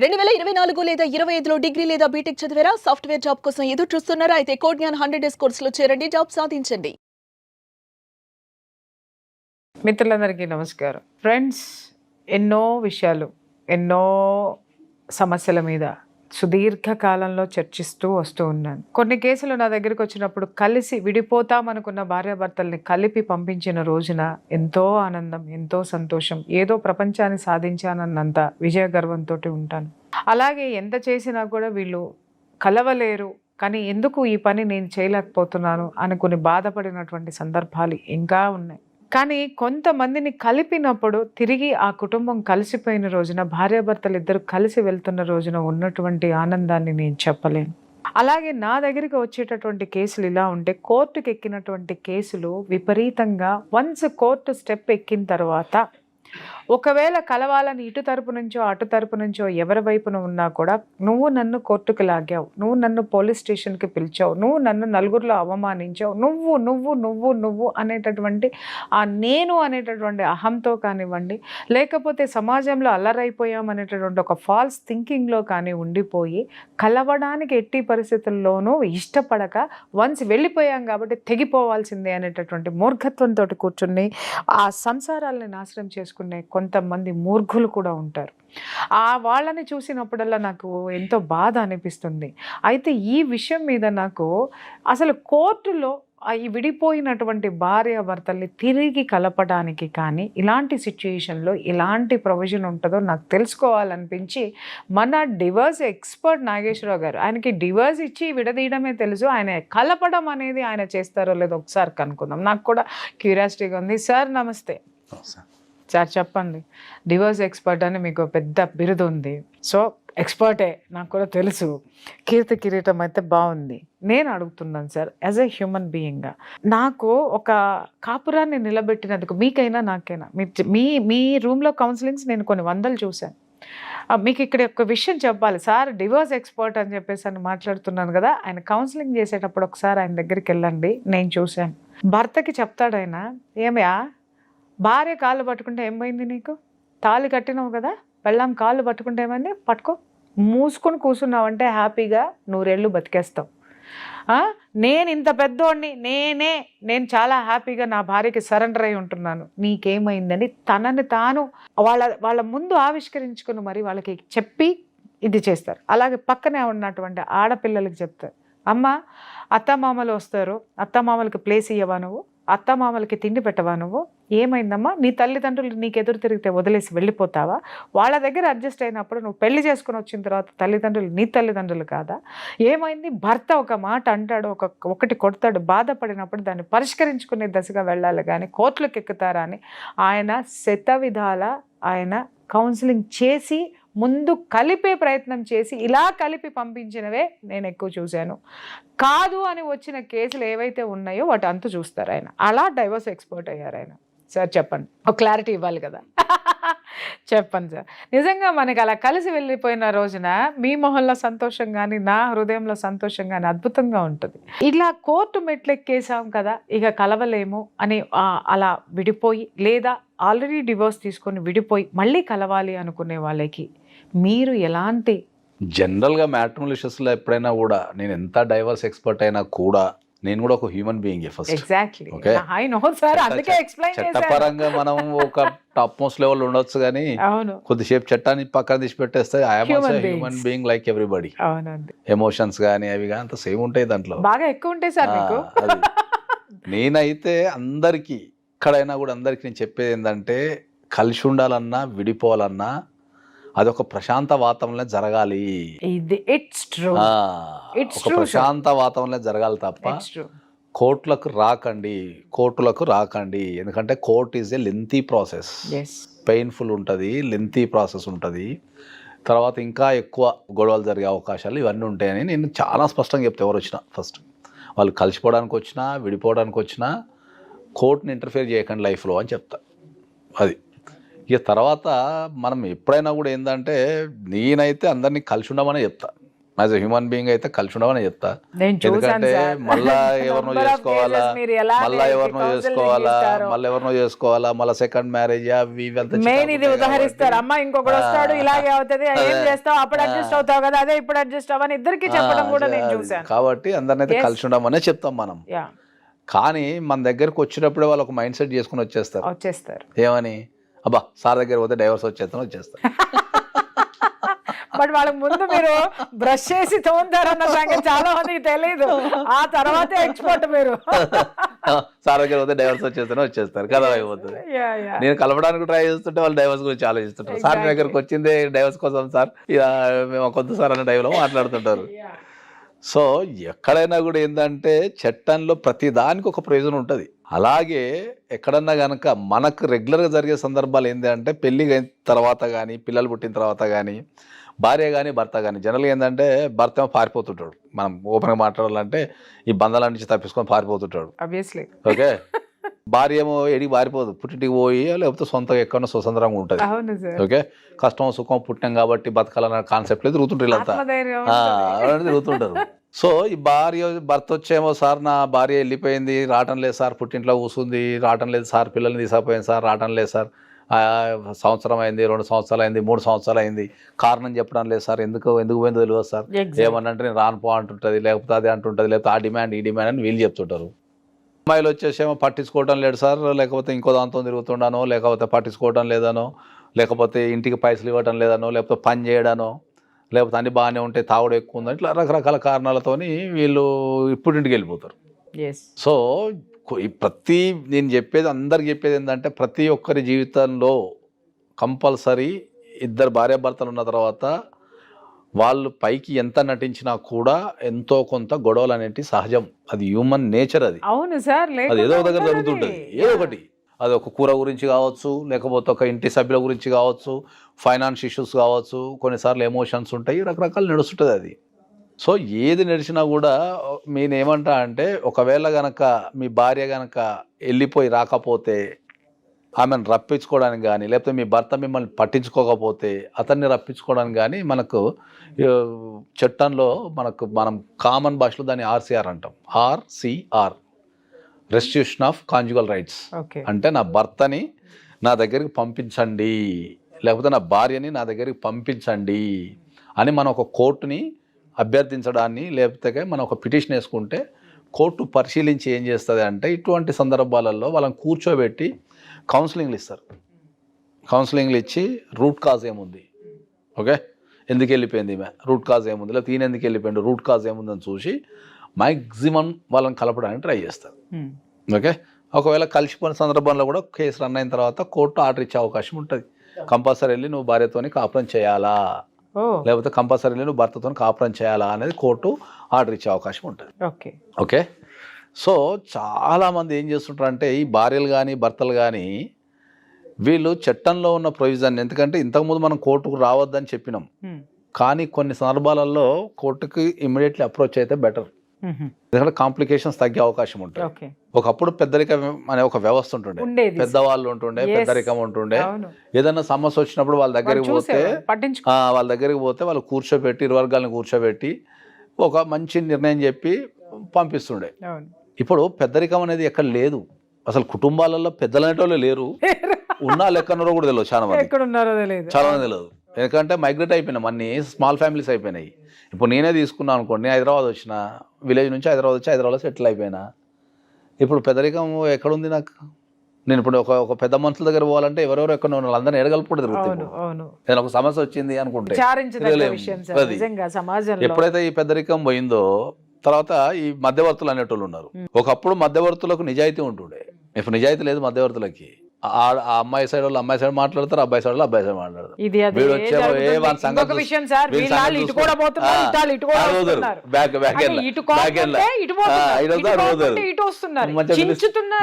2024 లేదా 25లో డిగ్రీ లేదా బీటెక్ చదివారా? సాఫ్ట్వేర్ జాబ్ కోసం ఎదురు చూస్తున్నారా? అయితే కోడ్ జ్ఞాన్ 100 డేస్ కోర్సులో చేరండి, జాబ్ సాధించండి. మిత్రులందరికీ నమస్కారం. ఫ్రెండ్స్, ఎన్నో విషయాలు, ఎన్నో సమస్యల మీద సుదీర్ఘకాలంలో చర్చిస్తూ వస్తూ ఉన్నాను. కొన్ని కేసులు నా దగ్గరికి వచ్చినప్పుడు కలిసి విడిపోతామనుకున్న భార్యాభర్తల్ని కలిపి పంపించిన రోజున ఎంతో ఆనందం, ఎంతో సంతోషం, ఏదో ప్రపంచాన్ని సాధించానన్నంత విజయ గర్వంతో ఉంటాను. అలాగే ఎంత చేసినా కూడా వీళ్ళు కలవలేరు, కానీ ఎందుకు ఈ పని నేను చేయలేకపోతున్నాను అనుకుని బాధపడినటువంటి సందర్భాలు ఇంకా ఉన్నాయి. కానీ కొంతమందిని కలిపినప్పుడు తిరిగి ఆ కుటుంబం కలిసిపోయిన రోజున, భార్యాభర్తలు ఇద్దరు కలిసి వెళ్తున్న రోజున ఉన్నటువంటి ఆనందాన్ని నేను చెప్పలేను. అలాగే నా దగ్గరికి వచ్చేటటువంటి కేసులు ఇలా ఉంటే, కోర్టుకు ఎక్కినటువంటి కేసులు విపరీతంగా వన్స్ కోర్టు స్టెప్ ఎక్కిన తర్వాత ఒకవేళ కలవాలని ఇటు తరపు నుంచో అటు తరపు నుంచో ఎవరి వైపున ఉన్నా కూడా, నువ్వు నన్ను కోర్టుకు లాగావు, నువ్వు నన్ను పోలీస్ స్టేషన్కి పిలిచావు, నువ్వు నన్ను నలుగురిలో అవమానించావు, నువ్వు నువ్వు నువ్వు నువ్వు అనేటటువంటి ఆ నేను అనేటటువంటి అహంతో కానివ్వండి, లేకపోతే సమాజంలో అల్లరైపోయాం అనేటటువంటి ఒక ఫాల్స్ థింకింగ్లో కానీ ఉండిపోయి, కలవడానికి ఎట్టి పరిస్థితుల్లోనూ ఇష్టపడక వన్స్ వెళ్ళిపోయాం కాబట్టి తెగిపోవాల్సిందే అనేటటువంటి మూర్ఖత్వంతో కూర్చుని ఆ సంసారాలని నాశనం చేసుకునే కొంతమంది మూర్ఖులు కూడా ఉంటారు. ఆ వాళ్ళని చూసినప్పుడల్లా నాకు ఎంతో బాధ అనిపిస్తుంది. అయితే ఈ విషయం మీద నాకు అసలు కోర్టులో ఈ విడిపోయినటువంటి భార్యాభర్తల్ని తిరిగి కలపడానికి కానీ ఇలాంటి సిచ్యుయేషన్లో ఎలాంటి ప్రొవిజన్ ఉంటుందో నాకు తెలుసుకోవాలనిపించి, మన డివర్స్ ఎక్స్పర్ట్ నాగేశ్వరరావు గారు, ఆయనకి డివర్స్ ఇచ్చి విడదీయడమే తెలుసు, ఆయన కలపడం అనేది ఆయన చేస్తారో లేదో ఒకసారి కనుక్కుందాం. నాకు కూడా క్యూరియాసిటీగా ఉంది. సార్ నమస్తే. సార్ చెప్పండి, డివోర్స్ ఎక్స్పర్ట్ అని మీకు పెద్ద బిరుదు ఉంది, సో ఎక్స్పర్టే నాకు కూడా తెలుసు, కీర్తి కిరీటం అయితే బాగుంది. నేను అడుగుతున్నాను సార్, యాజ్ ఎ హ్యూమన్ బీయింగ్గా, నాకు ఒక కాపురాన్ని నిలబెట్టినందుకు, మీకైనా నాకైనా, మీ రూమ్లో కౌన్సిలింగ్స్ నేను కొన్ని వందలు చూశాను. మీకు ఇక్కడ ఒక విషయం చెప్పాలి సార్, డివోర్స్ ఎక్స్పర్ట్ అని చెప్పేసి అని మాట్లాడుతున్నాను కదా, ఆయన కౌన్సిలింగ్ చేసేటప్పుడు ఒకసారి ఆయన దగ్గరికి వెళ్ళండి, నేను చూశాను. భర్తకి చెప్తాడు ఆయన, ఏమయ్యా భార్య కాళ్ళు పట్టుకుంటే ఏం పోయింది నీకు, తాళి కట్టినావు కదా, పెళ్ళాం కాళ్ళు పట్టుకుంటే ఏమైంది, పట్టుకో, మూసుకొని కూర్చున్నావంటే హ్యాపీగా 100 ఏళ్ళు బతికేస్తావు. నేను ఇంత పెద్దోడిని, నేను చాలా హ్యాపీగా నా భార్యకి సరెండర్ అయి ఉంటున్నాను, నీకేమైందని తనని తాను వాళ్ళ ముందు ఆవిష్కరించుకుని మరి వాళ్ళకి చెప్పి ఇది చేస్తారు. అలాగే పక్కనే ఉన్నటువంటి ఆడపిల్లలకి చెప్తారు, అమ్మ అత్తమామలు వస్తారు, అత్తమామలకి ప్లేస్ ఇవ్వవా నువ్వు, అత్తమామలకి తిండి పెట్టవా నువ్వు, ఏమైందమ్మా నీ తల్లిదండ్రులు నీకు ఎదురు తిరిగితే వదిలేసి వెళ్ళిపోతావా, వాళ్ళ దగ్గర అడ్జస్ట్ అయినప్పుడు నువ్వు పెళ్లి చేసుకుని వచ్చిన తర్వాత తల్లిదండ్రులు నీ తల్లిదండ్రులు కాదా, ఏమైంది, భర్త ఒక మాట అంటాడు, ఒకటి కొడతాడు, బాధపడినప్పుడు దాన్ని పరిష్కరించుకునే దశగా వెళ్ళాలి కానీ కోర్టులకు ఎక్కుతారా అని ఆయన శతవిధాల ఆయన కౌన్సిలింగ్ చేసి ముందు కలిపే ప్రయత్నం చేసి ఇలా కలిపి పంపించినవే నేను ఎక్కువ చూశాను. కాదు అని వచ్చిన కేసులు ఏవైతే ఉన్నాయో వాటి అంతు చూస్తారు ఆయన. అలా డైవర్స్ ఎక్స్పర్ట్ అయ్యారు ఆయన. సార్ చెప్పండి, ఒక క్లారిటీ ఇవ్వాలి కదా. చెప్పండి సార్, నిజంగా మనకి అలా కలిసి వెళ్ళిపోయిన రోజున మీ మొహంలో సంతోషం కానీ నా హృదయంలో సంతోషం కానీ అద్భుతంగా ఉంటుంది. ఇలా కోర్టు మెట్లెక్కేసాం కదా, ఇక కలవలేము అని అలా విడిపోయి, లేదా ఆల్రెడీ డివోర్స్ తీసుకొని విడిపోయి మళ్ళీ కలవాలి అనుకునే వాళ్ళకి మీరు ఎలాంటి, జనరల్గా మ్యాట్రిమోనియల్ ఇష్యూస్లో ఎప్పుడైనా కూడా, నేను ఎంత డైవర్స్ ఎక్స్పర్ట్ అయినా కూడా నేను కూడా ఒక human being first. Exactly, I know sir, అందుకే ఎక్స్ప్లెయిన్ చేశాను. చట్టపరంగా మనం ఒక టాప్ మోస్ట్ లెవెల్ ఉండొచ్చు కానీ కొద్దిసేపు చట్టాన్ని పక్కన తీసి పెట్టేస్తే I'm also human being like everybody. అవునండి, ఎమోషన్స్ కానీ అవి కానీ అంత సేమ్ ఉంటాయి, దాంట్లో బాగా ఎక్కువ ఉంటాయి సార్ మీకు. నేనైతే అందరికీ ఎక్కడైనా కూడా అందరికి నేను చెప్పేది ఏంటంటే, కలిసి ఉండాలన్నా విడిపోవాలన్నా అదొక ప్రశాంత వాతావరణంలో జరగాలి. ప్రశాంత వాతావరణంలో జరగాలి తప్ప కోర్టులకు రాకండి. ఎందుకంటే court is a lengthy process, painful ఉంటుంది, లెంతీ ప్రాసెస్ ఉంటుంది. తర్వాత ఇంకా ఎక్కువ గొడవలు జరిగే అవకాశాలు ఇవన్నీ ఉంటాయని నేను చాలా స్పష్టంగా చెప్తే, ఎవరు వచ్చినా ఫస్ట్ వాళ్ళు కలిసిపోవడానికి వచ్చినా విడిపోవడానికి వచ్చినా కోర్టుని ఇంటర్ఫియర్ చేయకండి లైఫ్లో అని చెప్తా. అది ఇక తర్వాత మనం ఎప్పుడైనా కూడా ఏంటంటే, నేనైతే అందరినీ కలిసి ఉండమనే చెప్తా. యాజ్ ఎ హ్యూమన్ బీయింగ్ అయితే కలిసి ఉండమని చెప్తా. నేను చూసాను ఎందుకంటే సార్. మళ్ళా ఎవరినో Number of చేసుకోవాలా, cases మీరు ఎలా మళ్ళా ఎవరినో counseling చేసుకోవాలా, ఇస్తారో. మళ్ళీ ఎవరినో చేసుకోవాలా, మళ్ళీ సెకండ్ మ్యారేజ్ అవి ఇవి అంతా మెయిన్ ఇది చికాకు ఉంటాయి ఉదాహరిస్తారు. కాబట్టి. అమ్మ ఇంకొకటి వస్తాడు, ఇలాగే అవుతుంది, ఏం చేస్తావు, అప్పుడు అడ్జస్ట్ అవుతావు కదా, అదే ఇప్పుడు అడ్జస్ట్ అవ్వని ఇద్దరికి చెప్పడం కూడా నేను అది. చూసాను. కాబట్టి అందరినైతే Yes. కలిసి ఉండమనే చెప్తాం మనం. యా, కానీ మన దగ్గరకు వచ్చినప్పుడే వాళ్ళు ఒక మైండ్ సెట్ చేసుకుని వచ్చేస్తారు. వచ్చేస్తారు. ఏమని, అబ్బా సార్ దగ్గర పోతే డైవర్స్ వచ్చేస్తారు. బట్ వాళ్ళకి ముందు మీరు బ్రష్ చేసి తోముతారన్న సంగతి చాలా మందికి తెలియదు. ఆ తర్వాతే ఎక్స్పర్ట్ మీరు. సార్ దగ్గర పోతే డైవర్స్ వచ్చేస్తారు కదా అయిపోతుంది. Yeah, yeah. నేను కలపడానికి ట్రై చేస్తుంటే వాళ్ళు డైవర్స్ గురించి ఆలోచిస్తుంటారు. సార్ మీ దగ్గరకు వచ్చిందే డైవర్స్ కోసం సార్, ఇక మేము కొంత సార్ అనే టైంలో మాట్లాడుతుంటారు. సో ఎక్కడైనా కూడా ఏంటంటే చట్టంలో ప్రతి దానికి ఒక ప్రయోజనం ఉంటుంది. అలాగే ఎక్కడన్నా కనుక మనకు రెగ్యులర్గా జరిగే సందర్భాలు ఏంటి అంటే పెళ్లి అయిన తర్వాత కానీ, పిల్లలు పుట్టిన తర్వాత కానీ, భార్య కానీ భర్త కానీ జనరల్గా ఏంటంటే భర్త ఏమో పారిపోతుంటాడు. మనం ఓపెన్గా మాట్లాడాలంటే ఈ బంధాల నుంచి తప్పించుకొని పారిపోతుంటాడు. ఆబ్వియస్లీ. ఓకే, భార్య ఏమో ఎడికి పారిపోదు, పుట్టింటికి పోయి లేకపోతే సొంతగా ఎక్కడో స్వతంత్రంగా ఉంటుంది. అవును సార్. ఓకే, కష్టం సుఖం పుట్టినాం కాబట్టి బతకాలన్న కాన్సెప్ట్ లేదు, తిరుగుతుంటారు వీళ్ళంతా. ఆత్మధైర్యం తిరుగుతుంటారు. సో ఈ భర్త వచ్చేమో సార్ నా భార్య వెళ్ళిపోయింది, రావటం లేదు సార్, పుట్టింట్లో కూసుంది, రావటం లేదు సార్, పిల్లల్ని తీసుకుపోయింది సార్, రావటం లేదు సార్, సంవత్సరం అయింది, 2 సంవత్సరాలు అయింది, 3 సంవత్సరాలు అయింది, కారణం చెప్పడం లేదు సార్, ఎందుకు పోయిందో తెలియదు సార్, ఏమన్నంటే నేను రాను పో అంటుంటుంది, లేకపోతే అది అంటుంటుంది, లేకపోతే ఆ డిమాండ్ ఈ డిమాండ్ అని వీళ్ళు చెప్తుంటారు. అమ్మాయిలు వచ్చేసేమో పట్టించుకోవడం లేదు సార్, లేకపోతే ఇంకో దాంతో తిరుగుతుండానో, లేకపోతే పట్టించుకోవడం లేదనో, లేకపోతే ఇంటికి పైసలు ఇవ్వటం లేదనో, లేకపోతే పని చేయడానో, లేకపోతే అన్ని బాగానే ఉంటే తాగుడు ఎక్కువ ఉందని, ఇట్లా రకరకాల కారణాలతోని వీళ్ళు ఇప్పుడు ఇంటికి వెళ్ళిపోతారు. సో ప్రతి నేను చెప్పేది అందరికి చెప్పేది ఏంటంటే ప్రతి ఒక్కరి జీవితంలో కంపల్సరీ ఇద్దరు భార్యాభర్తలు ఉన్న తర్వాత వాళ్ళు పైకి ఎంత నటించినా కూడా ఎంతో కొంత గొడవలు అనేవి సహజం. అది హ్యూమన్ నేచర్. అది అవును సార్. అది ఏదో దగ్గర జరుగుతుంటుంది. ఏదో ఒకటి, అది ఒక కూర గురించి కావచ్చు, లేకపోతే ఒక ఇంటి సభ్యుల గురించి కావచ్చు, ఫైనాన్స్ ఇష్యూస్ కావచ్చు, కొన్నిసార్లు ఎమోషన్స్ ఉంటాయి, రకరకాలు నడుస్తుంటుంది అది. సో ఏది నడిచినా కూడా నేనేమంటా అంటే ఒకవేళ గనక మీ భార్య గనక వెళ్ళిపోయి రాకపోతే ఆమెను రప్పించుకోవడానికి కానీ, లేకపోతే మీ భర్త మిమ్మల్ని పట్టించుకోకపోతే అతన్ని రప్పించుకోవడానికి కానీ మనకు చట్టంలో మనం కామన్ భాషలో దాన్ని ఆర్సీఆర్ అంటాం. RCR, restitution of conjugal rights. అంటే నా భర్తని నా దగ్గరికి పంపించండి, లేకపోతే నా భార్యని నా దగ్గరికి పంపించండి అని మనం ఒక కోర్టుని అభ్యర్థించడాన్ని, లేకపోతే మనం ఒక పిటిషన్ వేసుకుంటే కోర్టు పరిశీలించి ఏం చేస్తుంది అంటే ఇటువంటి సందర్భాలలో వాళ్ళని కూర్చోబెట్టి కౌన్సిలింగ్లు ఇస్తారు. కౌన్సిలింగ్లు ఇచ్చి రూట్ కాజ్ ఏముంది, ఓకే, ఎందుకు వెళ్ళిపోయింది ఈమె, రూట్ కాజ్ ఏముంది, లేకపోతే ఈయన ఎందుకు వెళ్ళిపోయింది, రూట్ కాజ్ ఏముందని చూసి మ్యాక్సిమం వాళ్ళని కలపడానికి ట్రై చేస్తారు. ఓకే, ఒకవేళ కలిసిపోయిన సందర్భంలో కూడా కేసు రన్ అయిన తర్వాత కోర్టు ఆర్డర్ ఇచ్చే అవకాశం ఉంటుంది. కంపల్సరీ వెళ్ళి నువ్వు భార్యతోని కాపురం చేయాలా, లేకపోతే కంపల్సరీ నువ్వు భర్తతో కాపురం చేయాలా అనేది కోర్టు ఆర్డర్ ఇచ్చే అవకాశం ఉంటుంది. ఓకే, సో చాలామంది ఏం చేస్తుంటారు అంటే ఈ భార్యలు కానీ భర్తలు కానీ వీళ్ళు చట్టంలో ఉన్న ప్రొవిజన్, ఎందుకంటే ఇంతకుముందు మనం కోర్టుకు రావద్దని చెప్పినాం, కానీ కొన్ని సందర్భాలలో కోర్టుకి ఇమ్మీడియట్లీ అప్రోచ్ అయితే బెటర్. ఎందుకంటే కాంప్లికేషన్స్ తగ్గే అవకాశం ఉంటుంది. ఒకప్పుడు పెద్దరికం అనే ఒక వ్యవస్థ ఉంటుండే, పెద్దవాళ్ళు ఉంటుండే, పెద్దరికం ఉంటుండే. ఏదైనా సమస్య వచ్చినప్పుడు వాళ్ళ దగ్గరికి పోతే వాళ్ళు కూర్చోబెట్టి, ఇరు వర్గాలను కూర్చోబెట్టి ఒక మంచి నిర్ణయం చెప్పి పంపిస్తుండే. ఇప్పుడు పెద్దరికం అనేది ఎక్కడ లేదు, అసలు కుటుంబాలలో పెద్దలు అనేటోళ్ళు లేరు, ఉన్నా లెక్కన్నారో కూడా తెలియదు చాలా మంది, చాలా మంది తెలియదు. ఎందుకంటే మైగ్రేట్ అయిపోయినాం, అన్ని స్మాల్ ఫ్యామిలీస్ అయిపోయినాయి. ఇప్పుడు నేనే తీసుకున్నాను అనుకోండి, హైదరాబాద్ వచ్చిన, విలేజ్ నుంచి హైదరాబాద్ వచ్చి హైదరాబాద్లో సెటిల్ అయిపోయినా. ఇప్పుడు పెద్దరికం ఎక్కడుంది నాకు? నేను ఇప్పుడు ఒక పెద్ద మనుషుల దగ్గర పోవాలంటే ఎవరెవరు ఎక్కడ ఉన్నారు అందరినీ ఎడగలుపుకుంటే తిరుగుతుంది. ఏదైనా ఒక సమస్య వచ్చింది అనుకుంటే ఎప్పుడైతే ఈ పెద్దరికం పోయిందో తర్వాత ఈ మధ్యవర్తులు అనేటోళ్ళు ఉన్నారు. ఒకప్పుడు మధ్యవర్తులకు నిజాయితీ ఉంటుండే, ఇప్పుడు నిజాయితీ లేదు మధ్యవర్తులకి. ఆ అమ్మాయి సైడ్ వాళ్ళు అమ్మాయి సైడ్ మాట్లాడతారు, అబ్బాయి సైడ్ వాళ్ళు అబ్బాయి సైడ్ మాట్లాడతారు.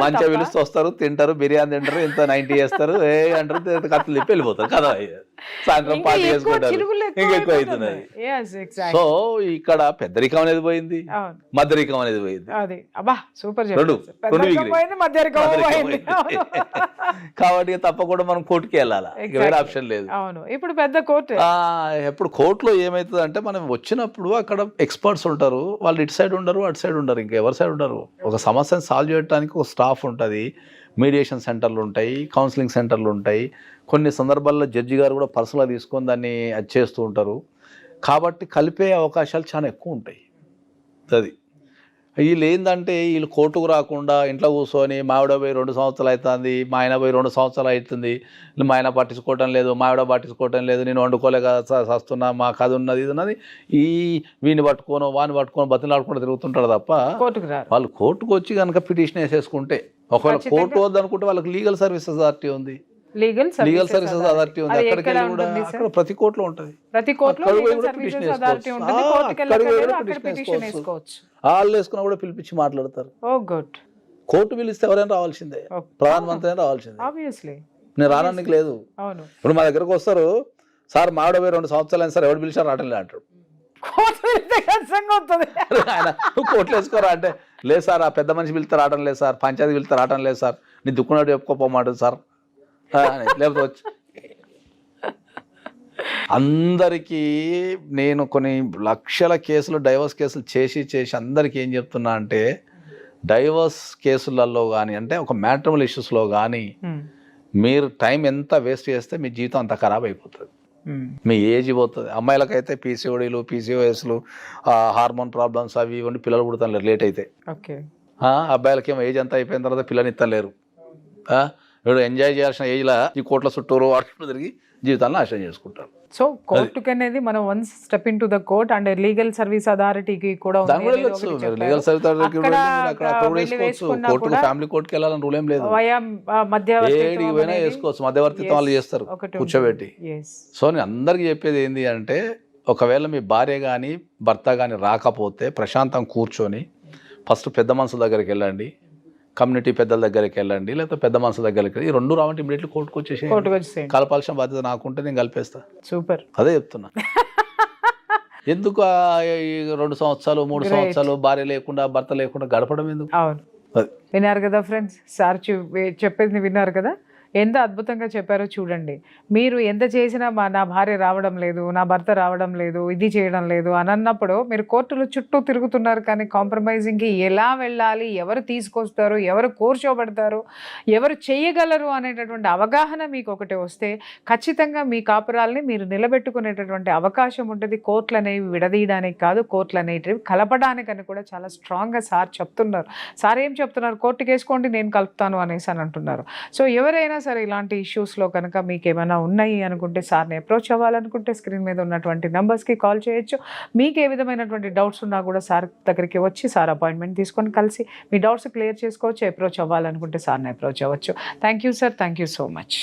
మంచిగా పిలుస్తూ వస్తారు, తింటారు, బిర్యానీ తింటారు, ఇంత 90 చేస్తారు, అంటారు, కత్తులు తిప్పి వెళ్ళిపోతారు కదా. సాయంత్రం ఇంకా పార్టీ ఎక్కువ చేసుకుంటారు, చిరుగులు ఇంకా ఎక్కువ అవుతుంది. Yes, exactly. సో ఇక్కడ పెద్దరికం అనేది పోయింది, అవును, మధ్యరికం అనేది పోయింది. అది అబ్బా సూపర్ రెండు చెప్పారు. మిగిలినాయి. పోయింది, మధ్యరికం పోయింది. అవును. కాబట్టి తప్పకుండా మనం కోర్టుకి వెళ్ళాలా, ఇక వేరే ఆప్షన్ లేదు. అవును, ఇప్పుడు పెద్ద కోర్టు. ఎప్పుడు కోర్టులో ఏమవుతుంది అంటే మనం వచ్చినప్పుడు అక్కడ ఎక్స్పర్ట్స్ ఉంటారు, వాళ్ళు ఇటు సైడ్ ఉండరు అటు సైడ్ ఉండరు, ఇంకా ఎవరి సైడ్ ఉండరు. ఒక సమస్యను సాల్వ్ చేయడానికి ఒక స్టాఫ్ ఉంటుంది, మీడియేషన్ సెంటర్లు ఉంటాయి, కౌన్సిలింగ్ సెంటర్లు ఉంటాయి. కొన్ని సందర్భాల్లో జడ్జి గారు కూడా పర్సనల్గా తీసుకొని దాన్ని అది చేస్తూ ఉంటారు. కాబట్టి కలిపే అవకాశాలు చాలా ఎక్కువ ఉంటాయి. అది వీళ్ళు ఏంటంటే వీళ్ళు కోర్టుకు రాకుండా ఇంట్లో కూర్చొని మావిడ పోయి 2 సంవత్సరాలు అవుతుంది, మా ఆయన పోయి 2 సంవత్సరాలు అవుతుంది, మా ఆయన పట్టించుకోవటం లేదు, మావిడ పట్టించుకోవటం లేదు, నేను వండుకోలేక వస్తున్నా, మాకు అది ఉన్నది ఇది ఉన్నది, వీని పట్టుకోను వాని పట్టుకొని బతిలాడుకుంటూ తిరుగుతుంటారు తప్ప కోర్టుకు రారు. వాళ్ళు కోర్టుకు వచ్చి కనుక పిటిషన్ వేసేసుకుంటే, ఒకవేళ కోర్టు వద్దనుకుంటే వాళ్ళకి లీగల్ సర్వీసెస్ అథారిటీ ఉంది, లీగల్ సర్వీసెస్ అథారిటీ ఉంది. అక్కడికి వెళ్ళి కూడా అక్కడ ప్రతి కోర్టులో ఉంటుంది, ప్రతి కోర్టులో అక్కడ పోయి లీగల్ కూడా సర్వీసెస్ పిటిషన్ అథారిటీ ఉంటుంది. వేసుకోవచ్చు. కోర్టుకి అక్కడికి పోయి వెళ్ళక్కర్లేదు, కూడా అక్కడ పిటిషన్ పిటిషన్ వేసుకోవచ్చు. వేసుకోవచ్చు. వాళ్ళు వేసుకున్నా కూడా పిలిపించి మాట్లాడతారు. ఓ గుడ్. కోర్టు పిలిస్తే ఎవరైనా రావాల్సిందే, ప్రధానమంత్రి రావాల్సిందే. ఆబ్వియస్లీ నేను రావడానికి లేదు. అవును, ఇప్పుడు మా దగ్గరకు వస్తారు, సార్ మావిడ పోయి 2 సంవత్సరాలు అయినా సార్ ఎవరు పిలిచారు రావటం లేదు అంటారు. కోర్టు వెళ్తే ఖచ్చితంగా వస్తుంది. ఆయన కోర్టులు వేసుకోరా అంటే, లేదు సార్ ఆ పెద్ద మనిషి పిలిస్తే రావటం లేదు సార్, పంచాయతీ పిలిస్తే రావటం లేదు సార్, నీ దుక్కున్నాడు చెప్పుకోపోమాట సార్, లేకపోతే వచ్చి అందరికీ నేను కొన్ని లక్షల కేసులు డైవర్స్ కేసులు చేసి అందరికీ ఏం చెప్తున్నా అంటే, డైవర్స్ కేసులలో కానీ అంటే ఒక మ్యాట్రిమోనల్ ఇష్యూస్లో కానీ మీరు టైం ఎంత వేస్ట్ చేస్తే మీ జీవితం అంత ఖరాబ్ అయిపోతుంది, మీ ఏజ్ పోతుంది. అమ్మాయిలకైతే పీసీఓడీలు పీసీఓఎస్లు హార్మోన్ ప్రాబ్లమ్స్ అవి ఇవన్నీ పిల్లలు పుడతారు లేట్ అయితే. ఓకే, అబ్బాయిలకి ఏమో ఏజ్ అంతా అయిపోయిన తర్వాత పిల్లని ఇస్తలేరు. ఇప్పుడు ఎంజాయ్ చేయాల్సిన ఏజ్లో ఈ కోట్ల చుట్టూరు వాటి తిరిగి జీవితాన్ని నాశనం చేసుకుంటారు. సో కోర్టుకి అనేది మనం once step into the court and legal service అథారిటీకి కూడా దాని కూడా వెళ్ళొచ్చు, లీగల్ సర్వీస్ అథారిటీకి కూడా అక్కడ కూడా వేసుకోవచ్చు. కోర్టుకు ఫ్యామిలీ కోర్టుకి వెళ్ళాలని రూల్ ఏం లేదు, ఏడికి పోయినా వేసుకోవచ్చు. మధ్యవర్తిత్వం వాళ్ళు చేస్తారు కూర్చోబెట్టి. సో నేను అందరికీ చెప్పేది ఏంటి అంటే, ఒకవేళ మీ భార్య కానీ భర్త కానీ రాకపోతే ప్రశాంతం కూర్చొని ఫస్ట్ పెద్ద మనుషుల దగ్గరికి వెళ్ళండి, కమ్యూనిటీ పెద్దల దగ్గరికి వెళ్ళండి, లేకపోతే పెద్ద మనుషుల దగ్గరికి వెళ్ళి 2 రావంటే ఇమీడియట్లీ కోర్టుకు వచ్చేసి కలపాల్సిన బాధ్యత నాకుంటే నేను కలిపేస్తా. సూపర్, అదే చెప్తున్నా. ఎందుకు 2 సంవత్సరాలు 3 సంవత్సరాలు భార్య లేకుండా భర్త లేకుండా గడపడం ఎందుకు? అవును, విన్నారు కదా ఫ్రెండ్స్, సార్ చెప్పేది విన్నారు కదా, ఎంత అద్భుతంగా చెప్పారో చూడండి. మీరు ఎంత చేసినా నా భార్య రావడం లేదు, నా భర్త రావడం లేదు, ఇది చేయడం లేదు అని అన్నప్పుడు మీరు కోర్టుల చుట్టూ తిరుగుతున్నారు, కానీ కాంప్రమైజింగ్కి ఎలా వెళ్ళాలి, ఎవరు తీసుకొస్తారు, ఎవరు కూర్చోబెడతారు, ఎవరు చేయగలరు అనేటటువంటి అవగాహన మీకు ఒకటి వస్తే ఖచ్చితంగా మీ కాపురాల్ని మీరు నిలబెట్టుకునేటటువంటి అవకాశం ఉంటుంది. కోర్టులు అనేవి విడదీయడానికి కాదు, కోర్టులు అనేటివి కలపడానికని కూడా చాలా స్ట్రాంగ్గా సార్ చెప్తున్నారు. సార్ ఏం చెప్తున్నారు, కోర్టుకి వేసుకోండి నేను కలుపుతాను అనేసి అని అంటున్నారు. సో ఎవరైనా సరే ఇలాంటి ఇష్యూస్లో కనుక మీకు ఏమైనా ఉన్నాయి అనుకుంటే, సార్ని అప్రోచ్ అవ్వాలనుకుంటే స్క్రీన్ మీద ఉన్నటువంటి నెంబర్స్కి కాల్ చేయొచ్చు. మీకు ఏ విధమైనటువంటి డౌట్స్ ఉన్నా కూడా సార్ దగ్గరికి వచ్చి సార్ అపాయింట్మెంట్ తీసుకొని కలిసి మీ డౌట్స్ క్లియర్ చేసుకోవచ్చు. అప్రోచ్ అవ్వాలనుకుంటే సార్ని అప్రోచ్ అవ్వచ్చు. Thank you sir, thank you so much.